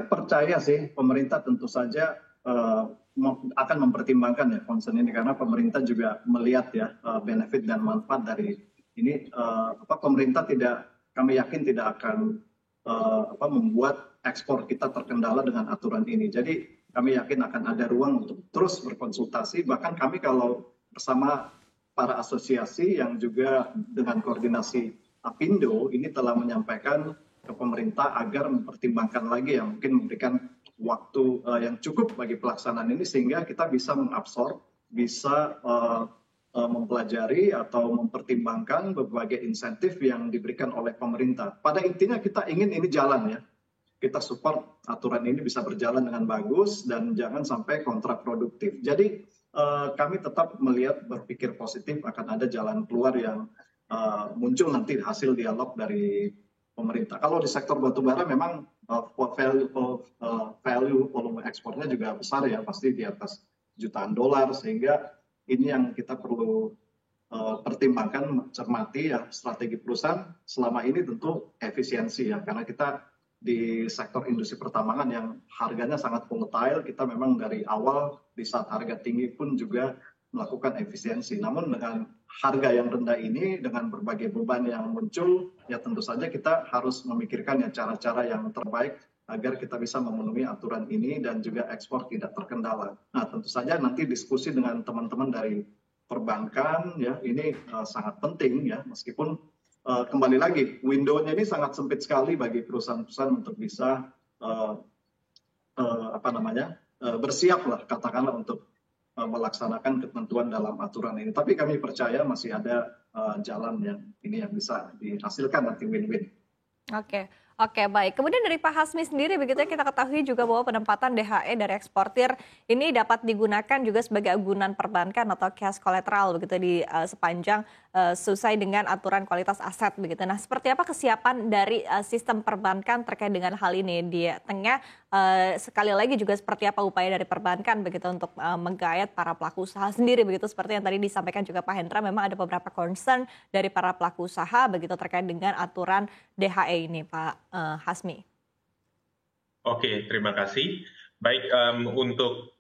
Percaya sih pemerintah tentu saja akan mempertimbangkan ya concern ini karena pemerintah juga melihat ya benefit dan manfaat dari ini. Pemerintah tidak, kami yakin tidak akan membuat ekspor kita terkendala dengan aturan ini. Jadi kami yakin akan ada ruang untuk terus berkonsultasi. Bahkan kami kalau bersama para asosiasi yang juga dengan koordinasi Apindo ini telah menyampaikan ke pemerintah agar mempertimbangkan lagi, yang mungkin memberikan waktu yang cukup bagi pelaksanaan ini sehingga kita bisa mengabsorb, bisa mempelajari atau mempertimbangkan berbagai insentif yang diberikan oleh pemerintah. Pada intinya kita ingin ini jalan ya. Kita support aturan ini bisa berjalan dengan bagus dan jangan sampai kontraproduktif. Jadi kami tetap melihat, berpikir positif akan ada jalan keluar yang muncul nanti hasil dialog dari pemerintah. Kalau di sektor batubara memang value volume ekspornya juga besar ya, pasti di atas jutaan dolar, sehingga ini yang kita perlu pertimbangkan, cermati ya strategi perusahaan selama ini tentu efisiensi ya, karena kita di sektor industri pertambangan yang harganya sangat volatile, kita memang dari awal di saat harga tinggi pun juga melakukan efisiensi. Namun dengan harga yang rendah ini, dengan berbagai beban yang muncul, ya tentu saja kita harus memikirkan ya cara-cara yang terbaik agar kita bisa memenuhi aturan ini dan juga ekspor tidak terkendala. Nah tentu saja nanti diskusi dengan teman-teman dari perbankan ya ini sangat penting ya, meskipun kembali lagi window-nya ini sangat sempit sekali bagi perusahaan-perusahaan untuk bisa bersiap lah katakanlah untuk melaksanakan ketentuan dalam aturan ini. Tapi kami percaya masih ada jalan yang ini yang bisa dihasilkan nanti win-win. Oke, baik. Kemudian dari Pak Hasmi sendiri, begitu ya, kita ketahui juga bahwa penempatan DHE dari eksportir ini dapat digunakan juga sebagai agunan perbankan atau cash collateral begitu di sepanjang sesuai dengan aturan kualitas aset begitu. Nah, seperti apa kesiapan dari sistem perbankan terkait dengan hal ini di tengah sekali lagi juga seperti apa upaya dari perbankan begitu untuk menggayat para pelaku usaha sendiri begitu, seperti yang tadi disampaikan juga Pak Hendra, memang ada beberapa concern dari para pelaku usaha begitu terkait dengan aturan DHE ini, Pak Hasmi. Oke, terima kasih. Baik, untuk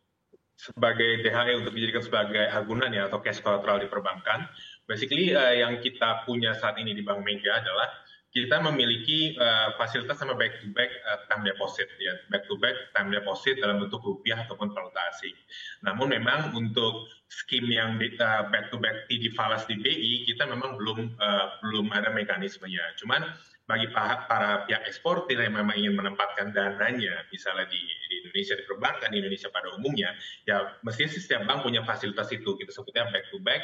sebagai DHE untuk dijadikan sebagai agunan ya atau cash collateral di perbankan, basically yang kita punya saat ini di Bank Mega adalah kita memiliki fasilitas sama back to back time deposit ya, back to back time deposit dalam bentuk rupiah ataupun valuta asing. Namun memang untuk skim yang back to back TD falas di BI kita memang belum ada mekanismenya. Cuman bagi para pihak eksportir yang memang ingin menempatkan dananya, misalnya di Indonesia, di perbankan di Indonesia pada umumnya, ya mestinya setiap bank punya fasilitas itu, kita sebutnya back to back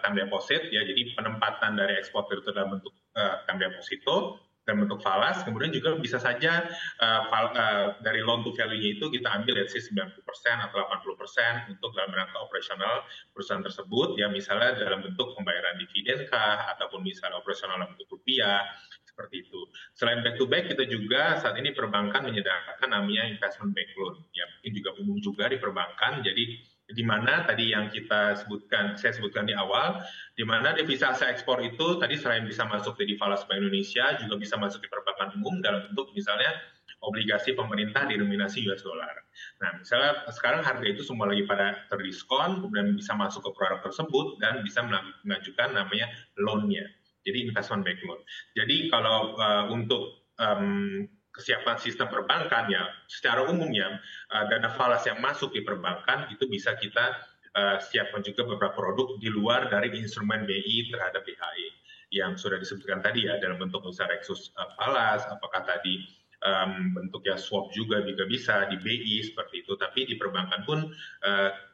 time deposit, ya jadi penempatan dari eksportir itu dalam bentuk time deposito, dalam bentuk falas, kemudian juga bisa saja dari loan to value-nya itu kita ambil let's say 90% atau 80% untuk dalam rangka operasional perusahaan tersebut, ya misalnya dalam bentuk pembayaran dividen kah, ataupun misalnya operasional dalam bentuk rupiah, seperti itu. Selain back to back, kita juga saat ini perbankan menyediakan namanya investment bank loan, ya mungkin juga umum juga di perbankan. Jadi di mana tadi yang saya sebutkan di awal, di mana devisa hasil ekspor itu tadi selain bisa masuk di falas Bank Indonesia, juga bisa masuk di perbankan umum dalam bentuk misalnya obligasi pemerintah denominasi US dollar. Nah, misalnya sekarang harga itu semua lagi pada terdiskon, kemudian bisa masuk ke produk tersebut dan bisa mengajukan namanya loan-nya. Jadi investment bank loan. Jadi kalau untuk kesiapan sistem perbankan ya, secara umumnya dana falas yang masuk di perbankan itu bisa kita siapkan juga beberapa produk di luar dari instrumen BI terhadap DHE yang sudah disebutkan tadi ya, dalam bentuk misalnya Reksus falas, apakah tadi bentuknya swap juga bisa di BI seperti itu. Tapi di perbankan pun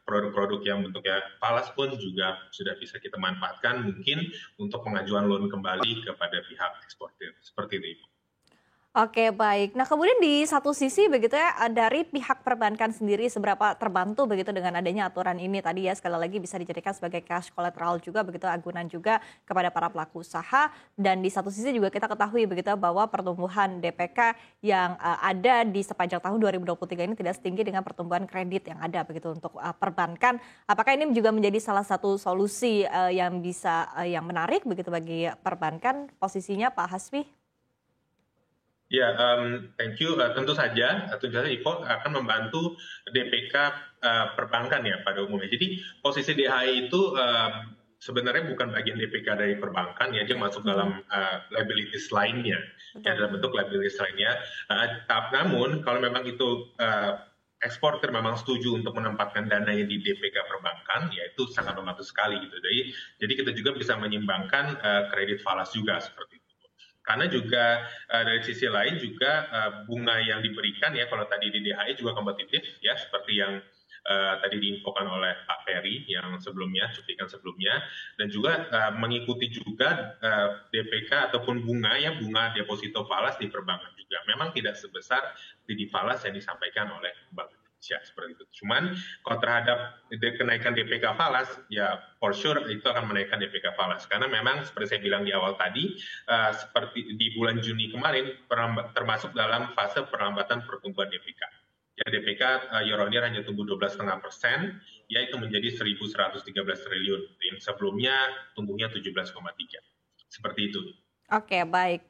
produk-produk yang bentuknya falas pun juga sudah bisa kita manfaatkan mungkin untuk pengajuan loan kembali kepada pihak eksportir seperti itu. Oke, baik. Nah, kemudian di satu sisi begitu ya, dari pihak perbankan sendiri seberapa terbantu begitu dengan adanya aturan ini tadi ya, sekali lagi bisa dijadikan sebagai cash collateral juga begitu, agunan juga kepada para pelaku usaha. Dan di satu sisi juga kita ketahui begitu bahwa pertumbuhan DPK yang ada di sepanjang tahun 2023 ini tidak setinggi dengan pertumbuhan kredit yang ada begitu untuk perbankan. Apakah ini juga menjadi salah satu solusi yang menarik begitu bagi perbankan posisinya, Pak Hasmi? Ya, thank you. Tentu saja Ivo akan membantu DPK perbankan ya pada umumnya. Jadi posisi DHI itu sebenarnya bukan bagian DPK dari perbankan ya, dia masuk dalam liabilities lainnya, ya dalam bentuk liabilities lainnya. Namun kalau memang itu eksportir memang setuju untuk menempatkan dananya di DPK perbankan, ya itu sangat membantu sekali gitu. Jadi kita juga bisa menyimbangkan kredit falas juga seperti itu. Karena juga dari sisi lain juga bunga yang diberikan ya kalau tadi di DHI juga kompetitif ya seperti yang tadi diinfokan oleh Pak Ferry yang sebelumnya, cuplikan sebelumnya, dan juga mengikuti juga DPK ataupun bunga deposito falas di perbankan juga. Memang tidak sebesar di falas yang disampaikan oleh Bank Indonesia seperti itu. Cuman kalau terhadap kenaikan DPK falas, ya for sure itu akan menaikkan DPK falas. Karena memang seperti saya bilang di awal tadi, seperti di bulan Juni kemarin, termasuk dalam fase perlambatan pertumbuhan DPK. Ya, DPK year on year hanya tumbuh 12,5%, yaitu menjadi 1.113 triliun. Yang sebelumnya tumbuhnya 17,3. Seperti itu. Oke, baik.